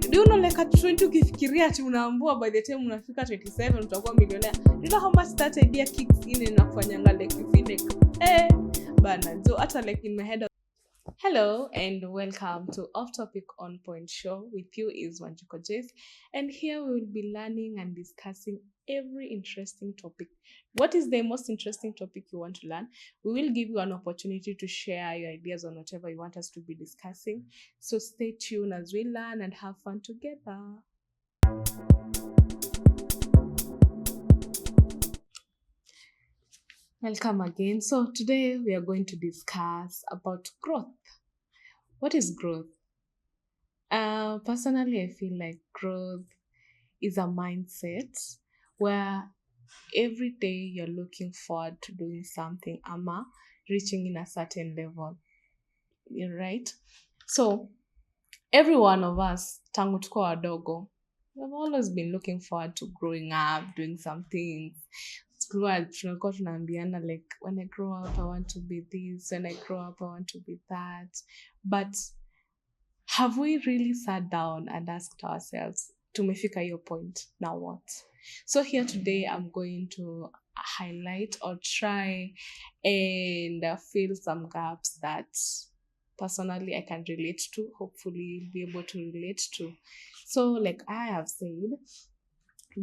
do you know like at 20 ukifikiria ati unaambua by the time unafika 27 utakuwa millionaire? Do you know how much that idea kicks in and nakufanyanga like you feel like bana. So hata like in my head. Hello and welcome to Off Topic On Point Show. With you is Wanjiku Joyce, and here we will be learning and discussing every interesting topic. What is the most interesting topic you want to learn? We will give you an opportunity to share your ideas on whatever you want us to be discussing. So stay tuned as we learn and have fun together. Welcome again. So today we are going to discuss about growth. What is growth? Personally, I feel like growth is a mindset where every day you're looking forward to doing something ama reaching in a certain level. You're right? So every one of us, tangu tuko wadogo, we've always been looking forward to growing up, doing some things. Tulikuwa tunaambiana like, when I grow up I want to be this, when I grow up I want to be that. But have we really sat down and asked ourselves, tumefika hiyo point, now what? So here today I'm going to highlight or try and fill some gaps that personally I can relate to, hopefully be able to relate to. So like I have said,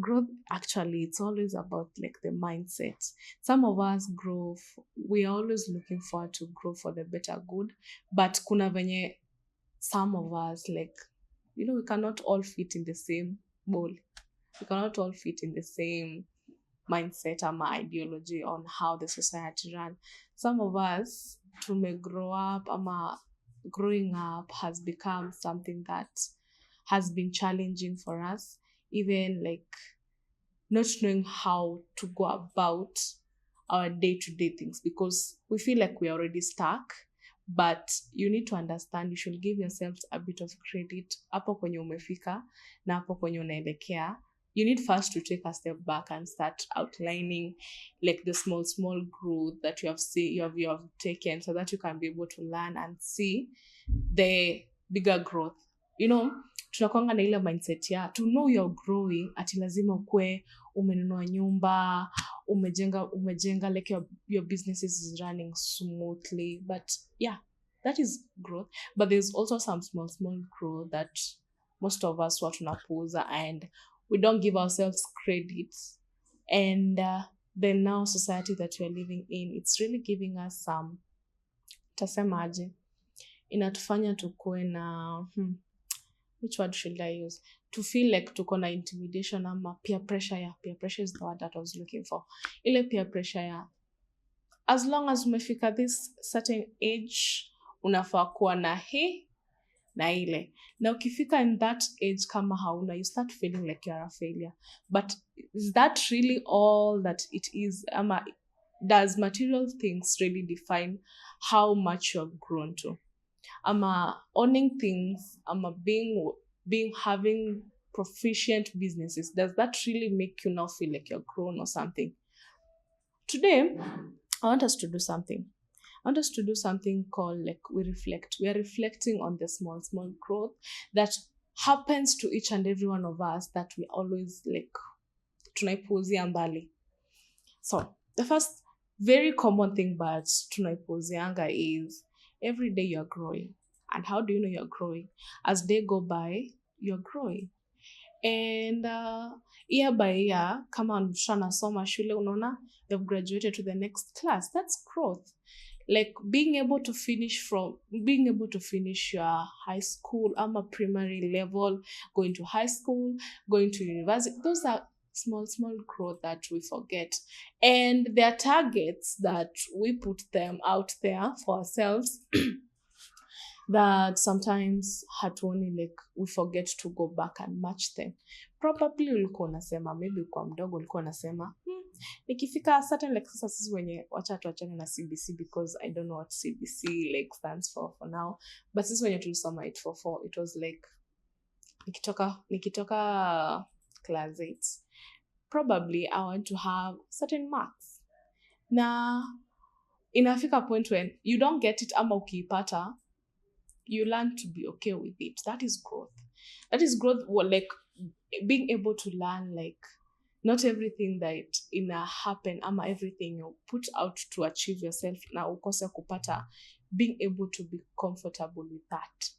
growth actually, it's always about like the mindset. Some of us grow, we are always looking forward to grow for the better good, but kuna venye some of us, like, you know, we cannot all fit in the same bowl. We cannot all fit in the same mindset or ideology on how the society run. Some of us may grow up, growing up has become something that has been challenging for us, even like not knowing how to go about our day-to-day things, because we feel like we're already stuck. But you need to understand, you should give yourselves a bit of credit. Hapo kwenye umefika na hapo kwenye unaelekea, you need first to take a step back and start outlining like the small growth that you have taken, so that you can be able to learn and see the bigger growth. You know, tunakwanga na ile mindset ya to know you're growing, ati lazima ukue umenunua nyumba, umejenga like your business is running smoothly. But yeah, that is growth. But there's also some small growth that most of us watu tunapuuza and we don't give ourselves credit. And the now society that we are living in, it's really giving us some, tasemaje, inatufanya tukue na which word should I use? To feel like tuko na intimidation ama peer pressure. Yeah, peer pressure is the word that I was looking for. Ile peer pressure ya, as long as umefika this certain age, unafaa kuwa na hii na ile. Na ukifika in that age kama hauna, you start feeling like you're a failure. But is that really all that it is? Ama does material things really define how much you've grown to? Owning things, having proficient businesses, does that really make you now feel like you're grown or something? Today, I want us to do something. I want us to do something called like we reflect. We are reflecting on the small growth that happens to each and every one of us that we always like tunaipuuzia mbali. So the first very common thing but tunaipuuzianga is every day you're growing. And how do you know you're growing? As day go by, you're growing. And year by year, kama mshanasoma shule unaona, you've graduated to the next class. That's growth. Like being able to finish your high school, primary level, going to high school, going to university. Those are small growth that we forget. And there are targets that we put them out there for ourselves that sometimes hatuoni, like we forget to go back and match them. Probably ulikuwa unasema, maybe kwa mdogo ulikuwa unasema, nikifika certain like sasa sisi wenye wacha tuachane na CBC because I don't know what CBC like stands for now. But sisi wenye tulisoma 844, it was like nikitoka class 8, probably I want to have certain marks. Na inafika point when you don't get it ama ukiipata, you learn to be okay with it. That is growth. That is growth, like being able to learn, like not everything that ina happen ama everything you put out to achieve yourself na ukose kupata, being able to be comfortable with that.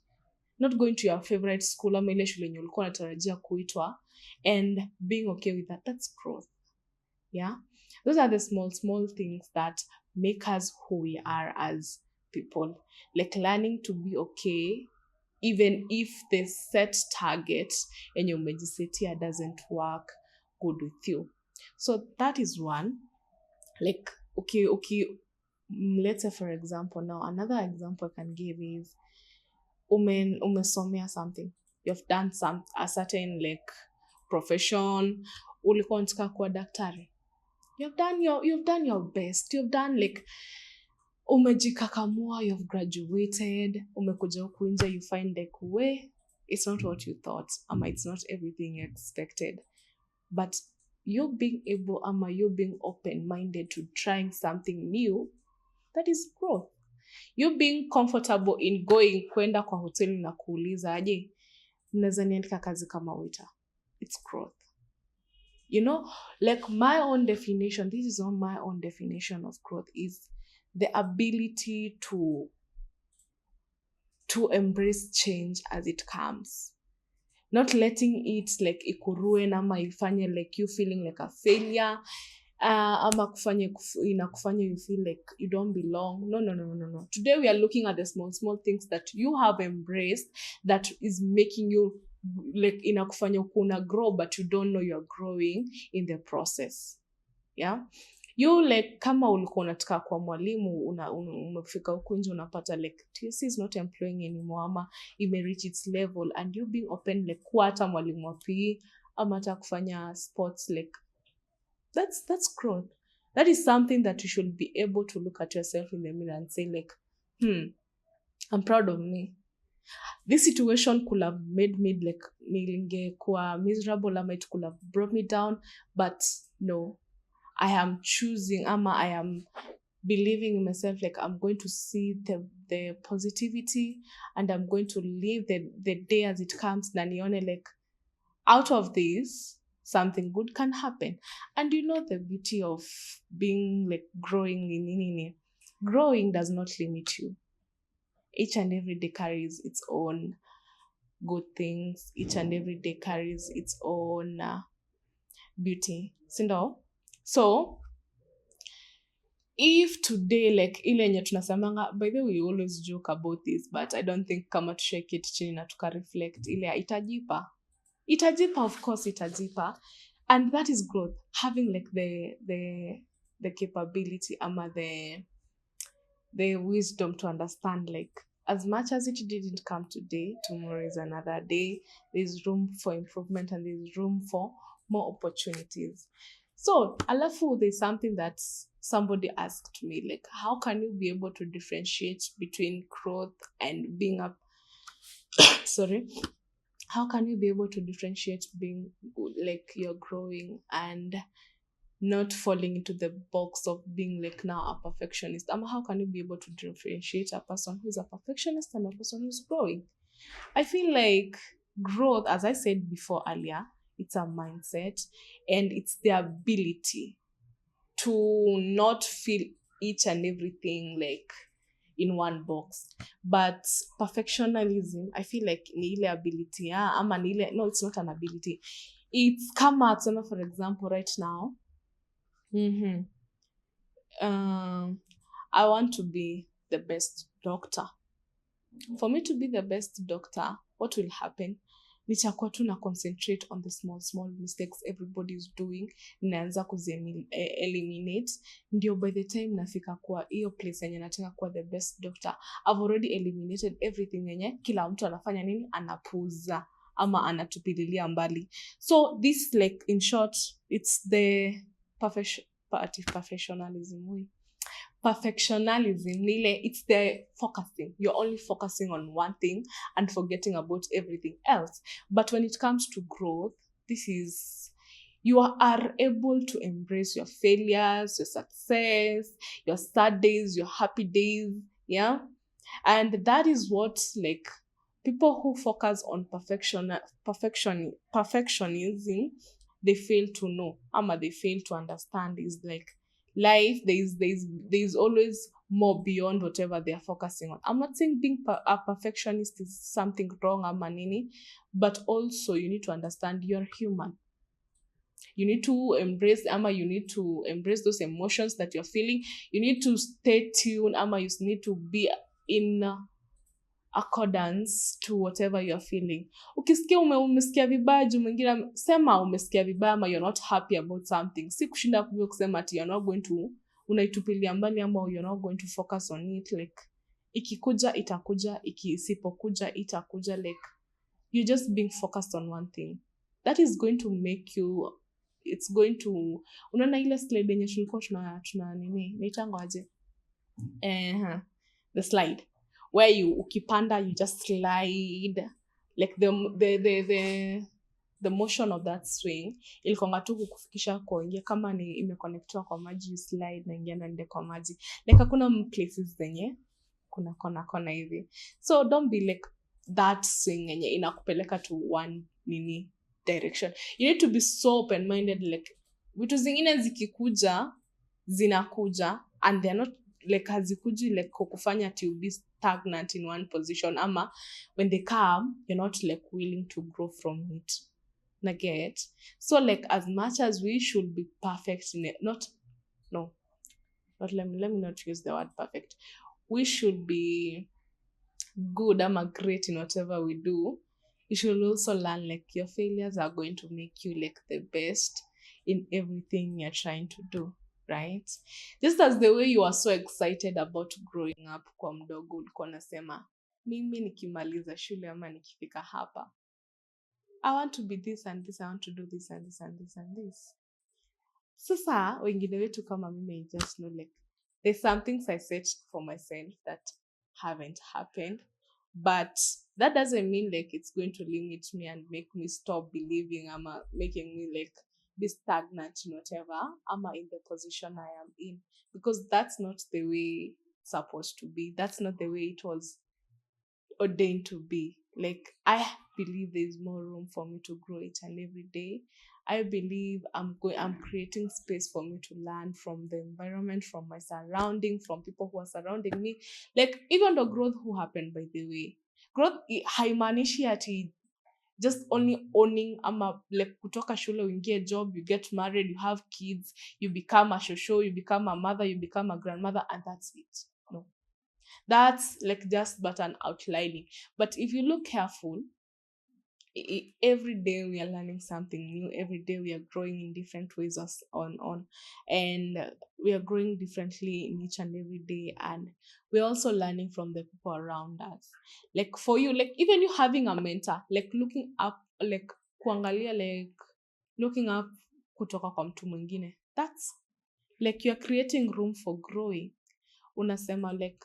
Not going to your favorite school ama ile shule yenye ulikuwa unatarajia kuitwa and being okay with that. That's growth. Yeah, those are the small things that make us who we are as people, like learning to be okay even if the set target and your umejisetia doesn't work good with you. So that is one. Like okay, let's say for example, now another example I can give is umesomea something, you've done a certain like profession, ulikuwa unataka kuwa daktari, you've done your best, you've done like umejikakamua, you've graduated, umekuja huku nje, you find like it's not what you thought ama it's not everything you expected, but you being able ama you being open-minded to trying something new, that is growth. You being comfortable in going kwenda kwa hoteli na kuuliza aje mnaweza niandika kazi kama waiter, it's growth. You know, like my own definition, this is on my own definition of growth, is the ability to embrace change as it comes, not letting it like ikurue ama ifanye like you feeling like a failure, ama inakufanya you feel like you don't belong. No. Today we are looking at the small things that you have embraced that is making you like inakufanya kuna grow, but you don't know you're growing in the process. Yeah, you like kama ulikuwa unataka kwa mwalimu, umefika huko nje unapata like TSC is not employing anymore ama ime reach its level, and you being open like kuwa hata mwalimu wa PE ama hata kufanya sports, like that's growth. That is something that you should be able to look at yourself in the mirror and say like I'm proud of me. This situation could have made me like ningekuwa miserable ama it could have brought me down, but no, I am choosing ama I am believing in myself, like I'm going to see the positivity and I'm going to live the day as it comes, na nione like out of this something good can happen. And you know the beauty of being like growing in growing does not limit you. Each and every day carries its own good things. Each and every day carries its own beauty. So if today like ile yenye tunasemanga, by the way we always joke about this, but I don't think kama tushake it chini na tuka reflect ile itajipa, of course itajipa, and that is growth. Having like the capability ama the wisdom to understand like as much as it didn't come today, tomorrow is another day. There's room for improvement and there's room for more opportunities. So alafu there's something that somebody asked me, like how can you be able to differentiate between growth and being up how can you be able to differentiate being like you're growing and not falling into the box of being like now a perfectionist? How can you be able to differentiate a person who's a perfectionist and a person who's growing? I feel like growth, as I said before earlier, it's a mindset and it's the ability to not feel each and everything like in one box. But perfectionism, I feel like ni ile ability, ama ni ile, no, it's not an ability. It's kama tuseme for example right now, I want to be the best doctor. For me to be the best doctor, what will happen? Nitakuwa tu na concentrate on the small mistakes everybody is doing, naanza eliminate, ndio by the time nafika kwa hiyo place yenye nataka kuwa the best doctor, I've already eliminated everything yenye kila mtu anafanya nini, anapuuza ama anatupililia mbali. So this like in short, it's the professionalism. Perfectionism, it's the focusing. You're only focusing on one thing and forgetting about everything else. But when it comes to growth, this is, you are able to embrace your failures, your success, your sad days, your happy days, yeah? And that is what like People who focus on perfectionism, they fail to know, they fail to understand is like life. There is always more beyond whatever they are focusing on. I'm not saying being a perfectionist is something wrong, nini, but also you need to understand you're human. You need to embrace those emotions that you're feeling. You need to stay tuned, you need to be in accordance to whatever you're feeling. Ukisikia umesikia vibaya juu mwingine sema umesikia vibaya, ama you're not happy about something. Si kushinda kuvyo kusema ati you're not going to unaitupilia mbali, ama you're not going to focus on it. Like ikikuja itakuja, isipokuja itakuja. Like you're just being focused on one thing. That is going to make you, it's going to, unaona ile slide yenye tulikuwa tuna nini naitanga aje, the slide where ukipanda you just slide, like the motion of that swing ilikonga tu kukufikisha kuingia, kama ni imeconnectiwa kwa maji, you slide na ingia ndani kwa maji. Like hakuna places zenye kuna kona hivi. So don't be like that swing yenye inakupeleka to one nini direction. You need to be so open minded. Like vitu zingine zikikuja zinakuja, and they're not like hazikuji like kukufanya to be stagnant in one position, ama when they come you're not like willing to grow from it. Naget. So like as much as we should be perfect in it, let me not use the word perfect. We should be good, great in whatever we do. You should also learn like your failures are going to make you like the best in everything you're trying to do, right? Just as the way you are so excited about growing up kwa mdogo, ulikuwa unasema mimi nikimaliza shule ama nikifika hapa, I want to be this and this, I want to do this and this and this and this. Sasa wengine wetu kama mimi, I just know like there's some things I set for myself that haven't happened, but that doesn't mean like it's going to limit me and make me stop believing, making me like be stagnant in whatever in the position I am in, because that's not the way it's supposed to be. That's not the way it was ordained to be. Like I believe there's more room for me to grow each and every day. I believe I'm creating space for me to learn from the environment, from my surrounding, from people who are surrounding me. Like even the growth who happened, by the way, growth haimaanishi ati just only owning like kutoka shule uingie job, you get married, you have kids, you become a shosho, you become a mother, you become a grandmother, and that's it. No, that's like just but an outlining. But if you look careful, every day we are learning something new. Every day we are growing in different ways and we are growing differently in each and every day, and we're also learning from the people around us. Like for you, like even you having a mentor, like looking up, like kuangalia, like looking up kutoka kwa mtu mwingine, that's like you're creating room for growing. Unasema like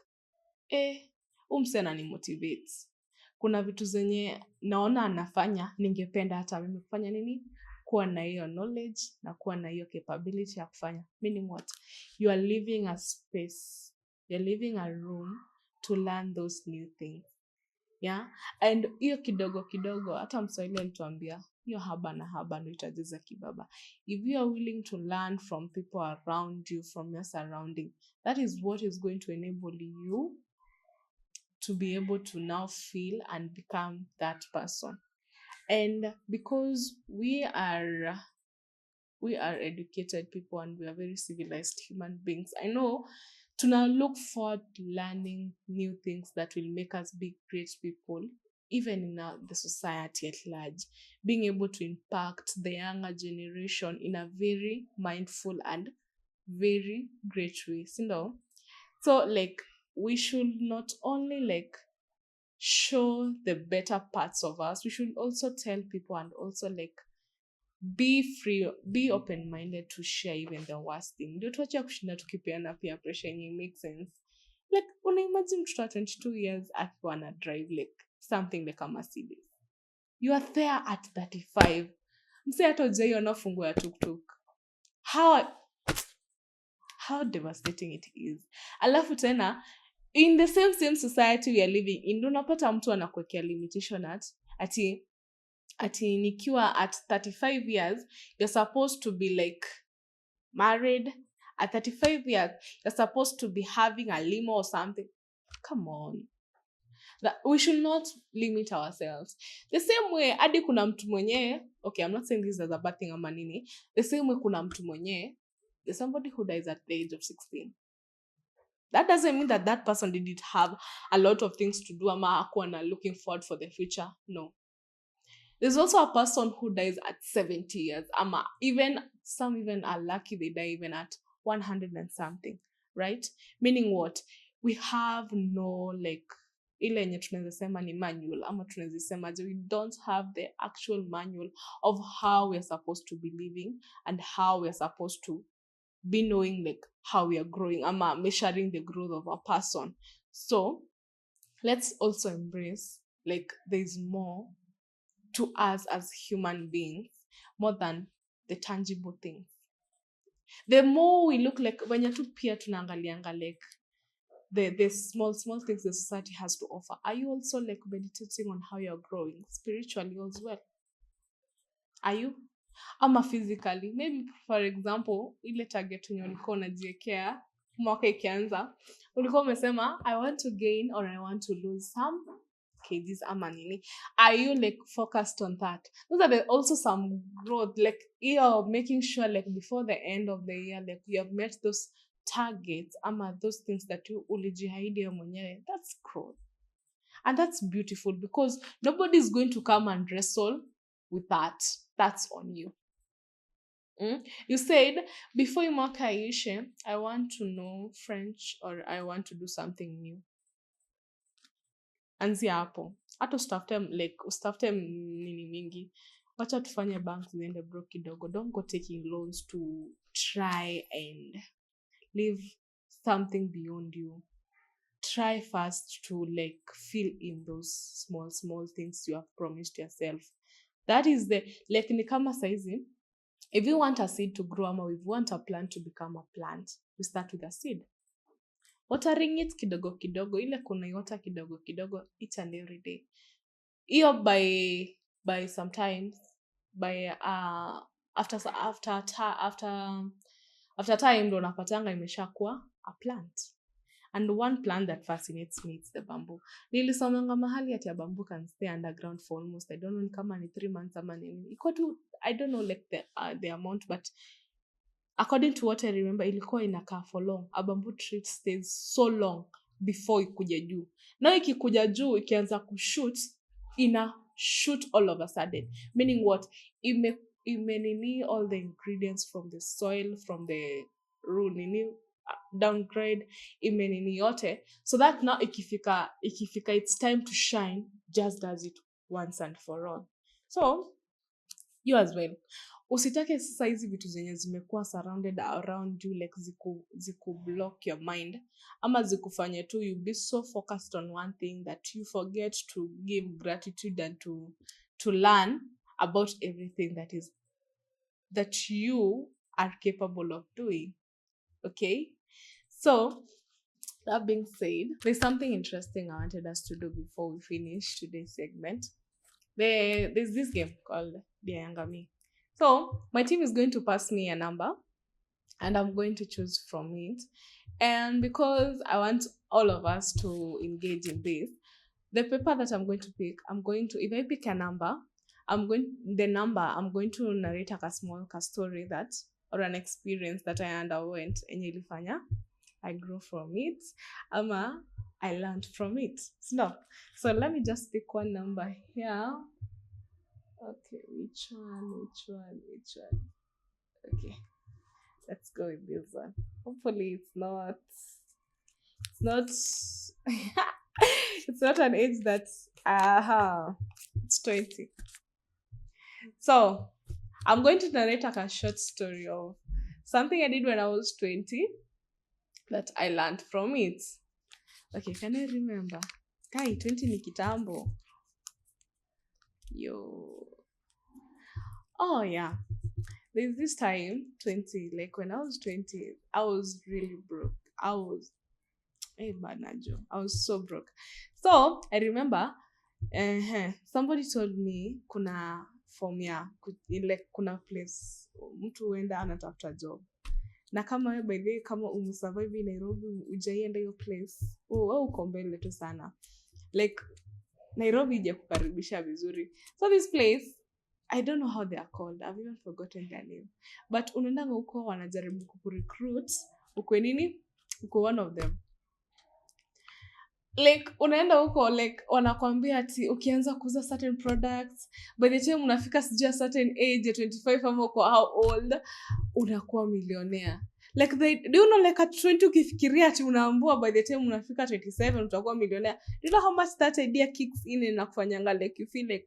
umsena ni motivates. Kuna vitu zenye naona anafanya, ningependa hata mimi kufanya nini, kuwa na hiyo knowledge na kuwa na hiyo capability ya kufanya. Meaning what? You are leaving a space, you're leaving a room to learn those new things. Yeah? And hiyo kidogo kidogo, hata Mswahili alituambia, hiyo haba na haba ndio itajaza kibaba. If you are willing to learn from people around you, from your surrounding, that is what is going to enable you to be able to now feel and become that person. And because we are educated people and we are very civilized human beings, I know to now look forward to learning new things that will make us be great people, even in the society at large, being able to impact the younger generation in a very mindful and very great way. So like we should not only like show the better parts of us, we should also tell people and also like be free, be open-minded to share even the worst thing. Ndio tuache kushinda tukipeana pia pressure yenye make sense. Like unaimagine mtoto wa 22 years akiwa na drive like something like a Mercedes. You are there at 35. Mse hata hujaiona funguo ya tuktuk. How devastating it is. Alafu tena in the same society we are living in, ndio unapata mtu anakuwekea limitation ati nikiwa at 35 years you're supposed to be like married. At 35 years you're supposed to be having a limo or something. Come on, that we should not limit ourselves. The same way hadi kuna mtu mwenye, okay, I'm not saying this as a bad thing ama nini, the same way kuna mtu mwenye, there's somebody who dies at the age of 16. That doesn't mean that that person didn't have a lot of things to do ama hakuwa na looking forward for the future. No. There's also a person who dies at 70 years. Ama even some even are lucky they die even at 100 and something, right? Meaning what? We have no like ile yenye tunaweza sema ni manual ama tunaweza sema we don't have the actual manual of how we are supposed to be living and how we are supposed to be knowing like how we are growing ama measuring the growth of a person. So let's also embrace like there's more to us as human beings more than the tangible things. The more we look like when you pia tunaangalianga like the small things the society has to offer. Are you also like meditating on how you're growing spiritually as well? Are you? Ama physically, maybe for example ile target yenye ulikuwa unajiwekea mwaka ikianza, ulikuwa umesema I want to gain or I want to lose some kgs ama nini. Are you like focused on that? Those are also some growth, like you're making sure like before the end of the year like you have met those targets ama those things that you ulijiahidi mwenyewe. That's growth, and that's beautiful because nobody is going to come and wrestle with that. That's on you. You said before mwaka ishe, I want to know French or I want to do something new. Anzia hapo. Hata usitafute nini mingi. Wacha tufanye bank ziende broke kidogo. Don't go taking loans to try and live something beyond you. Try first to like fill in those small things you have promised yourself. That is the like ni kama saizi. If you want a seed to grow, or if you want a plant to become a plant, you start with a seed. Watering it kidogo kidogo, ile kunaiota kidogo kidogo each and every day. Iyo by sometimes by after time ndo unapatanga imeshakuwa a plant. And one plant that fascinates me is the bamboo. Nilisomanga mahali ati ya bamboo can stay underground for almost, I don't know kama ni 3 months ama nini. Iko tu, I don't know like the amount, but according to what I remember, ilikuwa inakaa for long. A bamboo tree stays so long before ikuja juu. Now ikikuja juu, ikianza kushoot, ina shoot all of a sudden. Meaning what? Imenini all the ingredients from the soil, from the root, nini, downgrade, imenini yote. So that now ikifika it's time to shine, just does it once and for all. So, you as well. Usitake sasa hizi vitu zenye zimekuwa surrounded around you like ziku block your mind ama zikufanye tu you be so focused on one thing that you forget to give gratitude and to learn about everything that you are capable of doing. Okay? So, that being said, there's something interesting I wanted us to do before we finish today's segment. There's this game called Diangami. So my team is going to pass me a number and I'm going to choose from it. And because I want all of us to engage in this, the paper that I'm going to pick, if I pick a number, I'm going to narrate a small story or an experience that I underwent enye ilifanya I grew from it, ama I learned from it. So let me just pick one number here. Okay, which one? Okay, let's go with this one. Hopefully it's not it's not an age that's it's 20. So I'm going to narrate a short story of something I did when I was 20 that I learned from it. Okay, can I remember? Kai, 20 ni kitambo. Yo. Oh yeah. There's this time, 20, like when I was 20, I was really broke. Hey, banajo. I was so broke. So I remember somebody told me kuna form ya like kuna place mtu huenda anatafuta job. Na kama wewe by the way, kama umesurvive Nairobi ujaienda hiyo place, wewe uko mbele tu sana. Like Nairobi ijakukaribisha vizuri. So this place, I don't know how they are called. I've even forgotten their name. But unaenda huko wanajaribu kurecruit, ukwe nini? Uko one of them. Like unaenda huko like wanakwambia ati ukianza kuuza certain products by the time unafika sijui a certain age ya 25 ama uko how old unakuwa millionaire. Like do you know like at 20 ukifikiria ati unaambua by the time unafika 27 utakuwa millionaire. Do you know how much that idea kicks in na kufanyanga like you feel like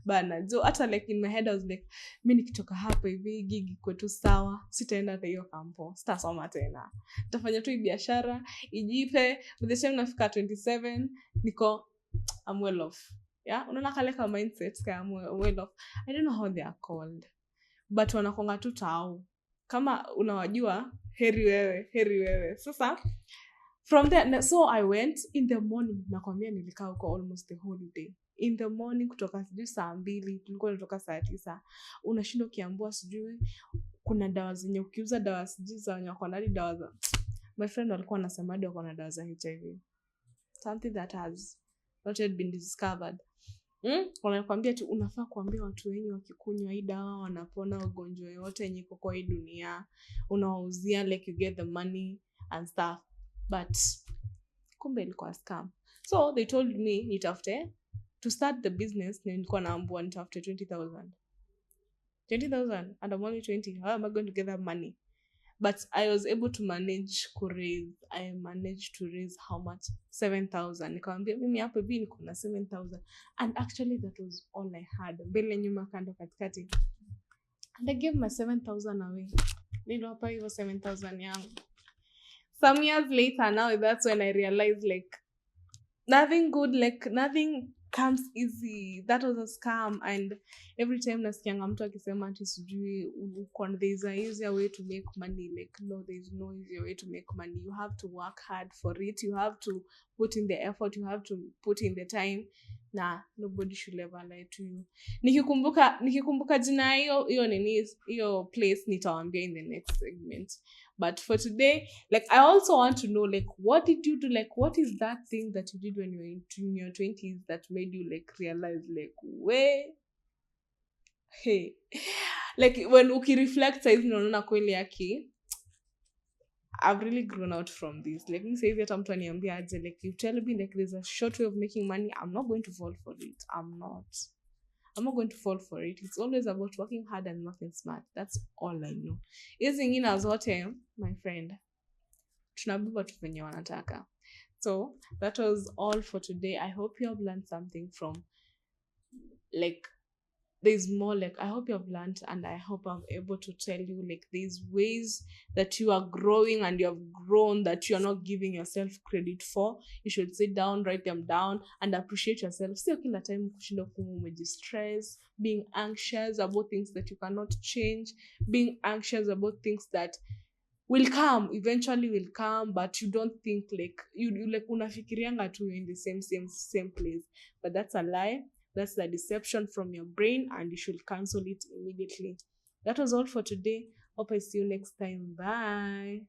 bana so hata like in my head I was like mimi nikitoka hapa hivi gigi kwetu sawa, sitaenda hata hiyo kampo, sitasoma tena, nitafanya tu biashara ijipe. By the time nafika 27 niko I'm well off. Yeah, unaona kale kama mindset kama well off. I don't know how they are called, but wanakonga tu tao kama unawajua. Heri wewe. Sasa from there, so I went in the morning. Nakwambia nilikaa huko almost the whole day. In the morning kutoka sijui saa 2, tulikuwa tunatoka saa 9. Unashinda ukiambua sijui kuna dawa zenye ukiuza dawa sijui za wenye wako ndani dawa za my friend walikuwa wanasema hadi wako na dawa za HIV. Something that has not yet been discovered. Wanakuambia tu unafaa kuambia watu wengi wakikunywa hii dawa wanapona ugonjwa yote yenye iko kwa hii dunia. Unawauzia like you get the money and stuff. But kumbe ilikuwa scam. So they told me nitafute to start the business, nilikuwa naambua nitafute 20,000 and I'm only 20. How am I going to get that money? But I was able to manage I managed to raise how much? 7,000. Nikamwambia mimi hapo hivi niko na 7,000 and actually that was all I had. Mbele nyuma kando katikati. And I gave my 7,000 away. Niliwapa hiyo 7,000 yangu. Some years later now, that's when I realized like nothing good, like nothing comes easy. That was a scam. And every time nasikianga mtu akisema ati sijui there is a easier way to make money, like no, there is no easier way to make money. You have to work hard for it. You have to put in the effort. You have to put in the time. Nah, nobody should ever lie to you. Nikikumbuka jina hiyo place nitawaambia in the next segment. But for today, like I also want to know, like, what did you do? Like, what is that thing that you did when you were in your 20s that made you like realize, like, hey, like when ukireflect saizi unaona kweli yaki, I've really grown out from this. Like me saizi hata mtu aniambia aje, like you tell me like there's a short way of making money, I'm not going to fall for it. I'm not going to fall for it. It's always about working hard and working smart. That's all I know. Hizi zingine zote, my friend, tunabeba tu venye wanataka. So that was all for today. I hope you have learned something from, like, there's more, like, I hope you have learned, and I hope I'm able to tell you, like, there's ways that you are growing and you have grown that you're not giving yourself credit for. You should sit down, write them down, and appreciate yourself. Sio kila time kushinda umejistress, being anxious about things that you cannot change, being anxious about things that eventually will come, but you don't think like you like unafikirianga tu in the same place, but that's a lie. That's the deception from your brain, and you should cancel it immediately. That was all for today. Hope I see you next time. Bye.